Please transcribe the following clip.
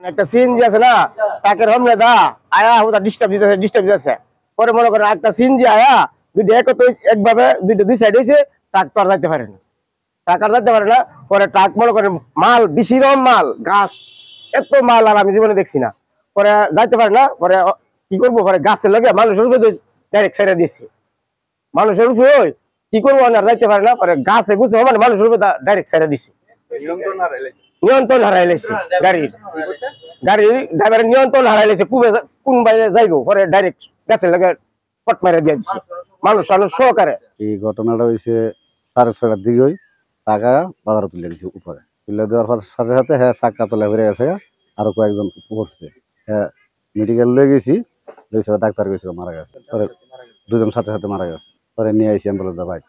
একটা সিএনজি আছে না ট্রাকের সামনে দা আয়া ওটা ডিস্টার্ব দিতেছে পরে মনে করেন একটা সিএনজি আয়া দুইটা একভাবে দুই সাইড হয়েছে ট্রাক তো আর যাইতে পারে না পরে ট্রাক মনে করেন মাল বেশি রকম মাল গাছ এত মাল আর আমি জীবনে দেখছি না পরে যাইতে পারে না পরে কি করবো পরে গাছের লগে মানুষের উপরে ডাইরেক্ট ছেড়ে দিয়েছি মানুষের উপরে ওই কি করবো আর যাইতে পারে না পরে গাছে গুছে মানে মানুষের উপরে ডাইরেক্ট ছেড়ে দিছি নিয়ন্ত্রণ হারাইলেছে গাড়ির ড্রাইভারের নিয়ন্ত্রণ হারাইলেছে কোন বাইরে যাইবো পরে ডাইরেক্ট গাছের লগে পট মারে দিয়ে দিচ্ছে মানুষ সহকারে। এই ঘটনাটা হয়েছে 6:30টার দিকে টাকা বাজারে তুলে দিচ্ছে উপরে তুলে দেওয়ার পর সাথে সাথে হ্যাঁ চাক্কা তোলা ফিরে গেছে আরো কয়েকজন পড়ছে হ্যাঁ মেডিকেল লয়ে গেছি ডাক্তার গেছিল মারা গেছে পরে দুজন সাথে সাথে মারা গেছে পরে নিয়ে আসি অ্যাম্বুলেন্স ভাই।